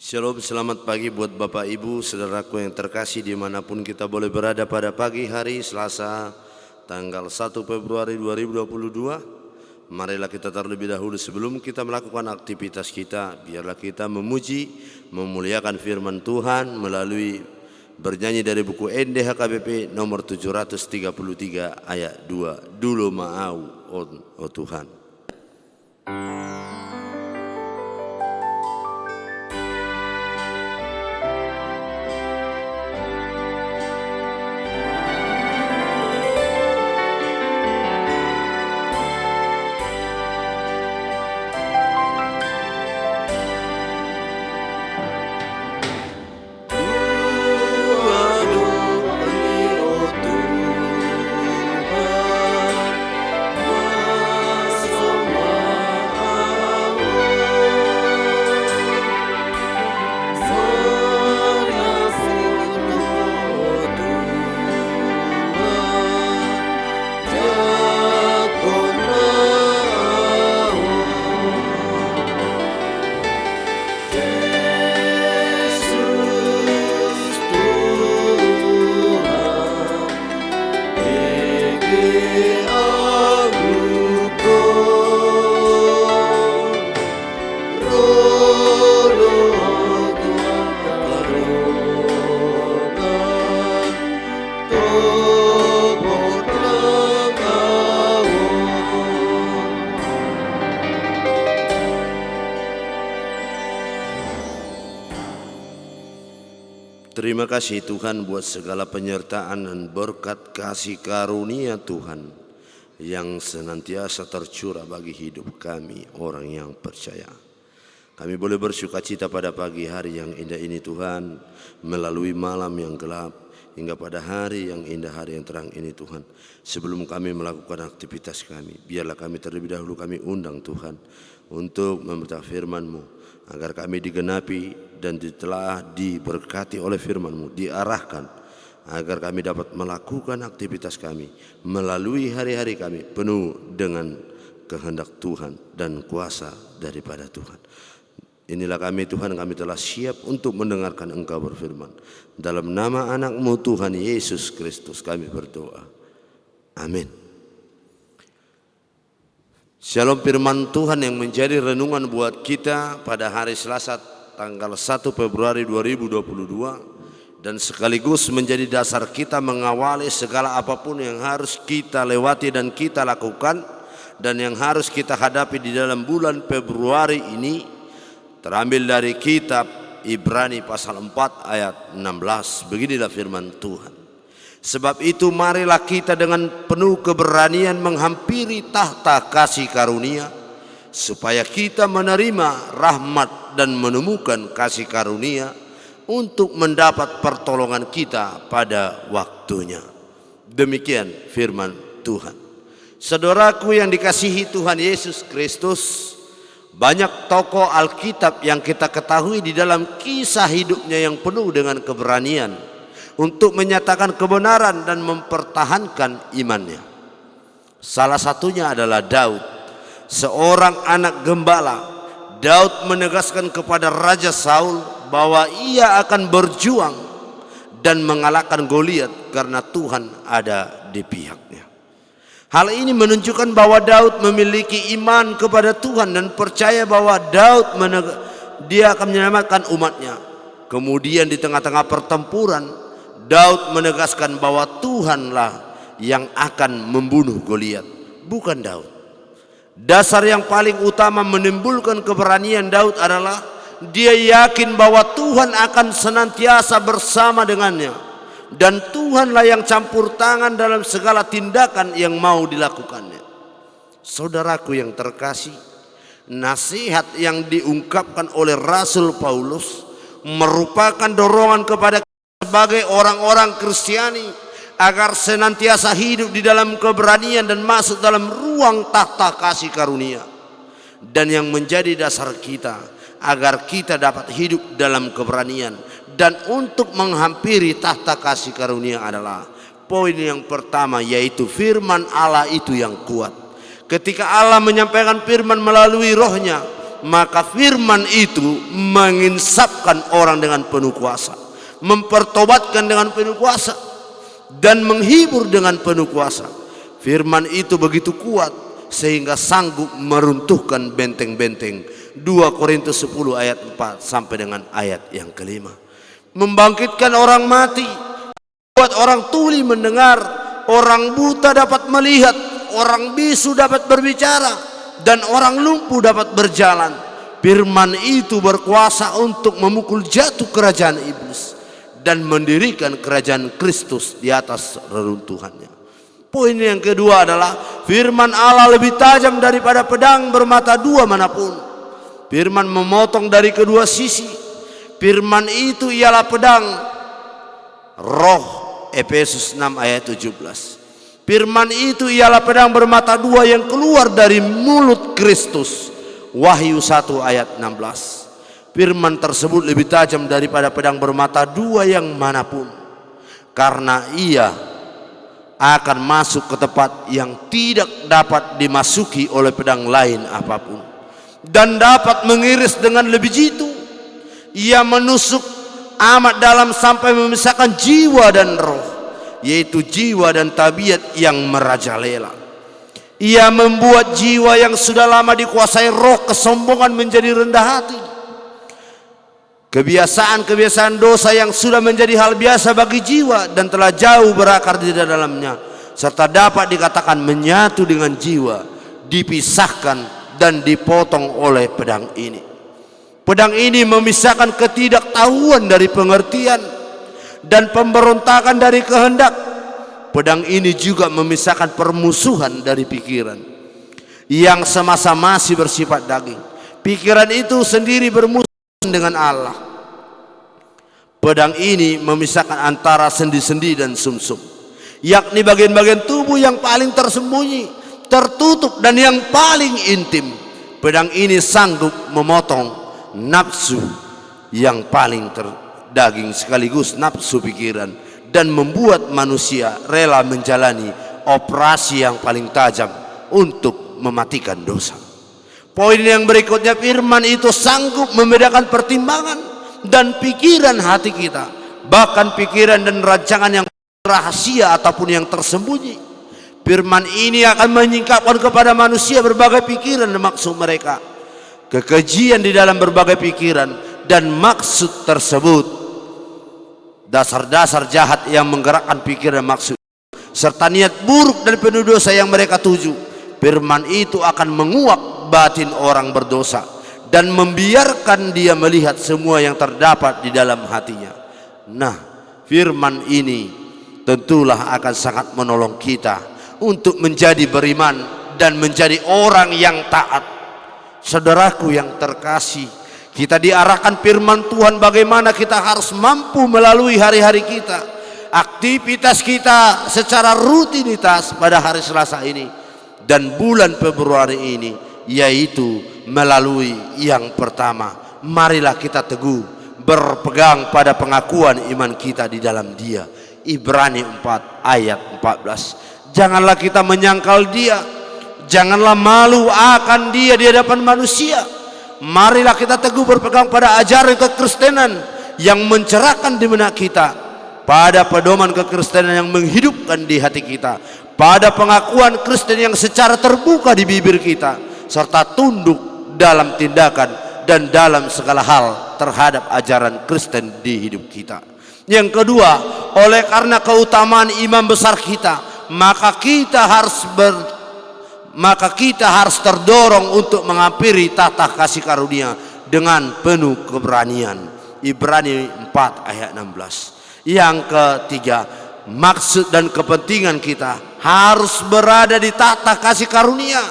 Shalom, selamat pagi buat Bapak Ibu, saudaraku yang terkasih dimanapun kita boleh berada pada pagi hari Selasa tanggal 1 Februari 2022. Marilah kita terlebih dahulu sebelum kita melakukan aktivitas kita, biarlah kita memuji, memuliakan firman Tuhan melalui bernyanyi dari buku NDH KBP nomor 733 ayat 2. Dulu mau, oh Tuhan. Terima kasih Tuhan buat segala penyertaan dan berkat kasih karunia Tuhan yang senantiasa tercurah bagi hidup kami orang yang percaya. Kami boleh bersukacita pada pagi hari yang indah ini Tuhan, melalui malam yang gelap hingga pada hari yang indah, hari yang terang ini Tuhan. Sebelum kami melakukan aktivitas kami, biarlah kami terlebih dahulu kami undang Tuhan untuk memberitakan firman-Mu, agar kami digenapi dan telah diberkati oleh firman-Mu, diarahkan agar kami dapat melakukan aktivitas kami melalui hari-hari kami penuh dengan kehendak Tuhan dan kuasa daripada Tuhan. Inilah kami Tuhan, kami telah siap untuk mendengarkan Engkau berfirman. Dalam nama anak-Mu Tuhan Yesus Kristus kami berdoa. Amin. Shalom, firman Tuhan yang menjadi renungan buat kita pada hari Selasa tanggal 1 Februari 2022 dan sekaligus menjadi dasar kita mengawali segala apapun yang harus kita lewati dan kita lakukan dan yang harus kita hadapi di dalam bulan Februari ini, terambil dari kitab Ibrani pasal 4 ayat 16. Beginilah firman Tuhan. Sebab itu marilah kita dengan penuh keberanian menghampiri tahta kasih karunia, supaya kita menerima rahmat dan menemukan kasih karunia untuk mendapat pertolongan kita pada waktunya. Demikian firman Tuhan. Saudaraku yang dikasihi Tuhan Yesus Kristus, banyak tokoh Alkitab yang kita ketahui di dalam kisah hidupnya yang penuh dengan keberanian untuk menyatakan kebenaran dan mempertahankan imannya. Salah satunya adalah Daud, seorang anak gembala. Daud menegaskan kepada Raja Saul bahwa ia akan berjuang dan mengalahkan Goliat karena Tuhan ada di pihaknya. Hal ini menunjukkan bahwa Daud memiliki iman kepada Tuhan dan percaya bahwa dia akan menyelamatkan umatnya. Kemudian di tengah-tengah pertempuran, Daud menegaskan bahwa Tuhanlah yang akan membunuh Goliat, bukan Daud. Dasar yang paling utama menimbulkan keberanian Daud adalah dia yakin bahwa Tuhan akan senantiasa bersama dengannya, dan Tuhanlah yang campur tangan dalam segala tindakan yang mau dilakukannya. Saudaraku yang terkasih, nasihat yang diungkapkan oleh Rasul Paulus merupakan dorongan kepada sebagai orang-orang Kristiani agar senantiasa hidup di dalam keberanian dan masuk dalam ruang tahta kasih karunia. Dan yang menjadi dasar kita agar kita dapat hidup dalam keberanian dan untuk menghampiri tahta kasih karunia adalah poin yang pertama, yaitu firman Allah itu yang kuat. Ketika Allah menyampaikan firman melalui rohnya, maka firman itu menginsafkan orang dengan penuh kuasa, mempertobatkan dengan penuh kuasa, dan menghibur dengan penuh kuasa. Firman itu begitu kuat sehingga sanggup meruntuhkan benteng-benteng. 2 Korintus 10 ayat 4 sampai dengan ayat yang kelima. Membangkitkan orang mati, buat orang tuli mendengar, orang buta dapat melihat, orang bisu dapat berbicara, dan orang lumpuh dapat berjalan. Firman itu berkuasa untuk memukul jatuh kerajaan iblis dan mendirikan kerajaan Kristus di atas reruntuhannya. Poin yang kedua adalah firman Allah lebih tajam daripada pedang bermata dua manapun. Firman memotong dari kedua sisi. Firman itu ialah pedang roh, Efesus 6 ayat 17. Firman itu ialah pedang bermata dua yang keluar dari mulut Kristus, Wahyu 1 ayat 16. Firman tersebut lebih tajam daripada pedang bermata dua yang manapun, karena ia akan masuk ke tempat yang tidak dapat dimasuki oleh pedang lain apapun, dan dapat mengiris dengan lebih jitu. Ia menusuk amat dalam sampai memisahkan jiwa dan roh, yaitu jiwa dan tabiat yang merajalela. Ia membuat jiwa yang sudah lama dikuasai roh kesombongan menjadi rendah hati. Kebiasaan-kebiasaan dosa yang sudah menjadi hal biasa bagi jiwa dan telah jauh berakar di dalamnya, serta dapat dikatakan menyatu dengan jiwa, dipisahkan dan dipotong oleh pedang ini. Pedang ini memisahkan ketidaktahuan dari pengertian dan pemberontakan dari kehendak. Pedang ini juga memisahkan permusuhan dari pikiran yang semasa masih bersifat daging. Pikiran itu sendiri bermusuhan dengan Allah. Pedang ini memisahkan antara sendi-sendi dan sumsum, yakni bagian-bagian tubuh yang paling tersembunyi, tertutup, dan yang paling intim. Pedang ini sanggup memotong nafsu yang paling terdaging sekaligus nafsu pikiran, dan membuat manusia rela menjalani operasi yang paling tajam untuk mematikan dosa. Poin yang berikutnya, firman itu sanggup membedakan pertimbangan dan pikiran hati kita, bahkan pikiran dan rancangan yang rahasia ataupun yang tersembunyi. Firman ini akan menyingkapkan kepada manusia berbagai pikiran dan maksud mereka, kekejian di dalam berbagai pikiran dan maksud tersebut, dasar-dasar jahat yang menggerakkan pikiran dan maksud, serta niat buruk dan penuh dosa yang mereka tuju. Firman itu akan menguak batin orang berdosa dan membiarkan dia melihat semua yang terdapat di dalam hatinya. Nah, firman ini tentulah akan sangat menolong kita untuk menjadi beriman dan menjadi orang yang taat. Saudaraku yang terkasih, kita diarahkan firman Tuhan bagaimana kita harus mampu melalui hari-hari kita, aktivitas kita secara rutinitas pada hari Selasa ini dan bulan Februari ini, yaitu melalui yang pertama, marilah kita teguh berpegang pada pengakuan iman kita di dalam Dia. Ibrani 4 ayat 14. Janganlah kita menyangkal Dia, janganlah malu akan Dia di hadapan manusia. Marilah kita teguh berpegang pada ajaran kekristenan yang mencerahkan di benak kita, pada pedoman kekristenan yang menghidupkan di hati kita, pada pengakuan Kristen yang secara terbuka di bibir kita, serta tunduk dalam tindakan dan dalam segala hal terhadap ajaran Kristen di hidup kita. Yang kedua, oleh karena keutamaan imam besar kita, maka kita harus terdorong untuk menghampiri tahta kasih karunia dengan penuh keberanian. Ibrani 4 ayat 16. Yang ketiga, maksud dan kepentingan kita harus berada di tahta kasih karunia,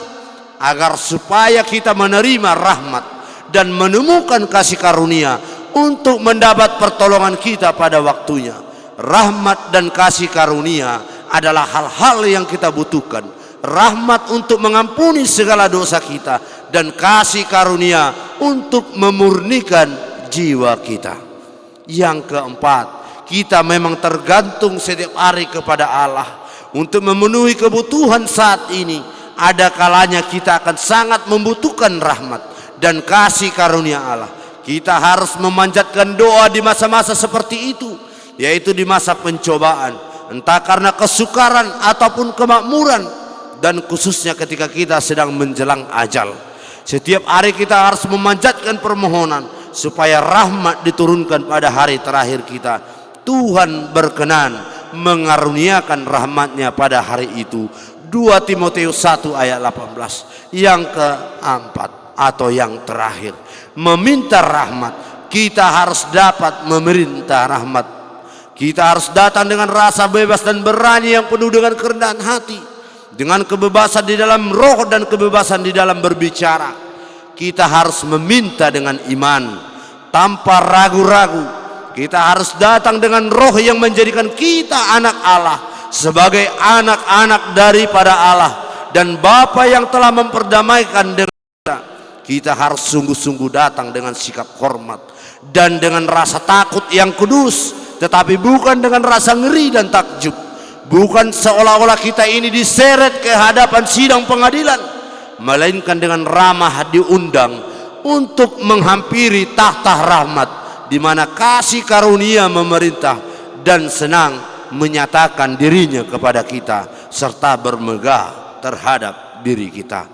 agar supaya kita menerima rahmat dan menemukan kasih karunia untuk mendapat pertolongan kita pada waktunya. Rahmat dan kasih karunia adalah hal-hal yang kita butuhkan. Rahmat untuk mengampuni segala dosa kita, dan kasih karunia untuk memurnikan jiwa kita. Yang keempat, kita memang tergantung setiap hari kepada Allah untuk memenuhi kebutuhan saat ini. Ada kalanya kita akan sangat membutuhkan rahmat dan kasih karunia Allah. Kita harus memanjatkan doa di masa-masa seperti itu, yaitu di masa pencobaan, entah karena kesukaran ataupun kemakmuran, dan khususnya ketika kita sedang menjelang ajal. Setiap hari kita harus memanjatkan permohonan supaya rahmat diturunkan pada hari terakhir kita. Tuhan berkenan mengaruniakan rahmatnya pada hari itu. 2 Timotius 1 ayat 18. Yang keempat atau yang terakhir, meminta rahmat. Kita harus dapat meminta rahmat. Kita harus datang dengan rasa bebas dan berani yang penuh dengan kerendahan hati, dengan kebebasan di dalam roh dan kebebasan di dalam berbicara. Kita harus meminta dengan iman tanpa ragu-ragu. Kita harus datang dengan roh yang menjadikan kita anak Allah, sebagai anak-anak daripada Allah dan Bapa yang telah memperdamaikan dengan kita. Kita harus sungguh-sungguh datang dengan sikap hormat dan dengan rasa takut yang kudus, tetapi bukan dengan rasa ngeri dan takjub. Bukan seolah-olah kita ini diseret ke hadapan sidang pengadilan, melainkan dengan ramah diundang untuk menghampiri tahta rahmat, di mana kasih karunia memerintah dan senang menyatakan dirinya kepada kita serta bermegah terhadap diri kita.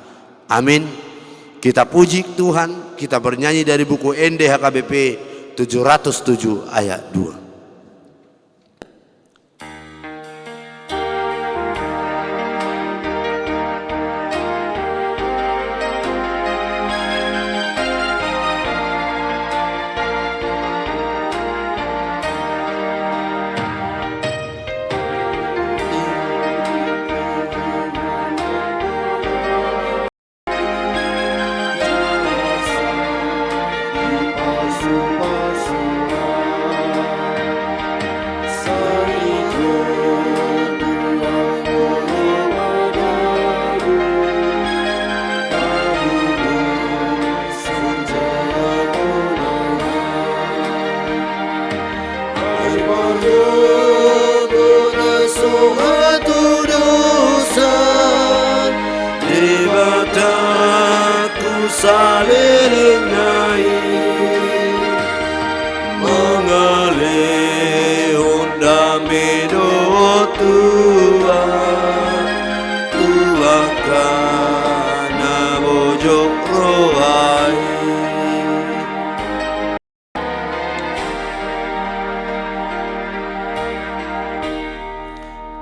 Amin. Kita puji Tuhan, kita bernyanyi dari buku NDHKBP 707 ayat 2.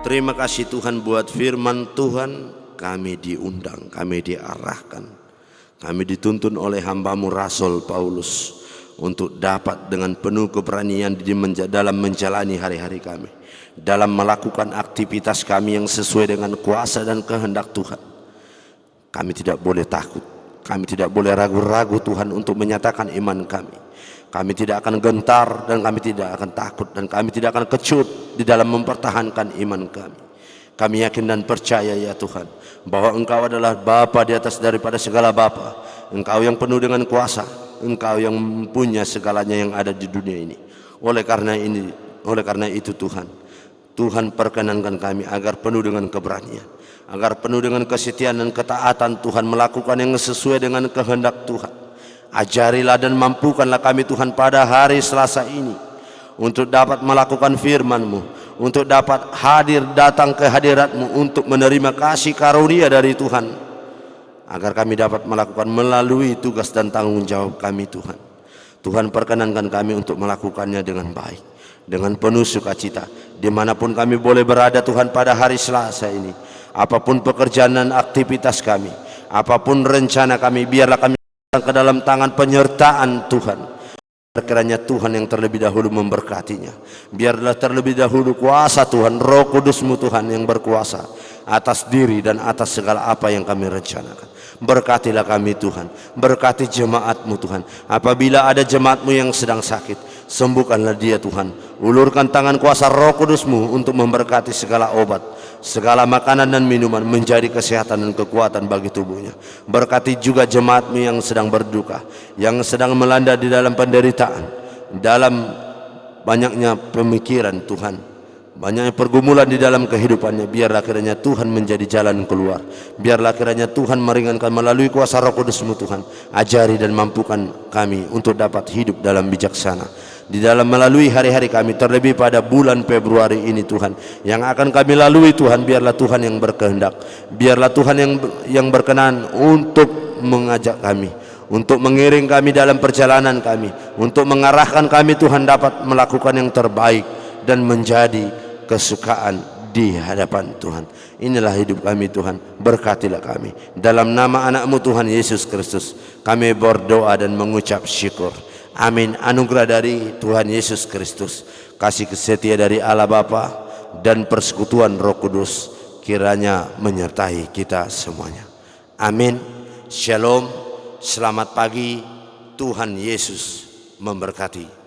Terima kasih Tuhan buat firman Tuhan. Kami diundang, kami diarahkan, kami dituntun oleh hamba-Mu Rasul Paulus untuk dapat dengan penuh keberanian dalam menjalani hari-hari kami, dalam melakukan aktivitas kami yang sesuai dengan kuasa dan kehendak Tuhan. Kami tidak boleh takut, kami tidak boleh ragu-ragu Tuhan untuk menyatakan iman kami. Kami tidak akan gentar dan kami tidak akan takut dan kami tidak akan kecut di dalam mempertahankan iman kami. Kami yakin dan percaya ya Tuhan, bahwa Engkau adalah Bapa di atas daripada segala Bapa. Engkau yang penuh dengan kuasa, Engkau yang punya segalanya yang ada di dunia ini. Oleh karena itu Tuhan perkenankan kami agar penuh dengan keberanian, agar penuh dengan kesetiaan dan ketaatan Tuhan, melakukan yang sesuai dengan kehendak Tuhan. Ajarilah dan mampukanlah kami Tuhan pada hari Selasa ini untuk dapat melakukan firman-Mu, untuk dapat datang ke hadirat-Mu untuk menerima kasih karunia dari Tuhan, agar kami dapat melakukan melalui tugas dan tanggung jawab kami Tuhan. Tuhan perkenankan kami untuk melakukannya dengan baik, dengan penuh sukacita, dimanapun kami boleh berada Tuhan pada hari Selasa ini. Apapun pekerjaan dan aktivitas kami, apapun rencana kami, biarlah kami ke dalam tangan penyertaan Tuhan. Kiranya Tuhan yang terlebih dahulu memberkatinya. Biarlah terlebih dahulu kuasa Tuhan, Roh Kudus-Mu Tuhan yang berkuasa atas diri dan atas segala apa yang kami rencanakan. Berkatilah kami Tuhan, berkati jemaat-Mu Tuhan. Apabila ada jemaat-Mu yang sedang sakit, sembuhkanlah dia Tuhan. Ulurkan tangan kuasa Roh Kudus-Mu untuk memberkati segala obat, segala makanan dan minuman menjadi kesehatan dan kekuatan bagi tubuhnya. Berkati juga jemaat-Mu yang sedang berduka, yang sedang melanda di dalam penderitaan, dalam banyaknya pemikiran Tuhan. banyaknya pergumulan di dalam kehidupannya, biarlah kiranya Tuhan menjadi jalan keluar. Biarlah kiranya Tuhan meringankan melalui kuasa Roh Kudus-Mu Tuhan. Ajari dan mampukan kami untuk dapat hidup dalam bijaksana di dalam melalui hari-hari kami, terlebih pada bulan Februari ini Tuhan, yang akan kami lalui Tuhan. Biarlah Tuhan yang berkehendak, biarlah Tuhan yang berkenan untuk mengajak kami, untuk mengiring kami dalam perjalanan kami, untuk mengarahkan kami Tuhan dapat melakukan yang terbaik dan menjadi kesukaan di hadapan Tuhan. Inilah hidup kami Tuhan, berkatilah kami. Dalam nama anak-Mu Tuhan Yesus Kristus kami berdoa dan mengucap syukur. Amin. Anugerah dari Tuhan Yesus Kristus, kasih setia dari Allah Bapa dan persekutuan Roh Kudus kiranya menyertai kita semuanya. Amin. Shalom. Selamat pagi. Tuhan Yesus memberkati.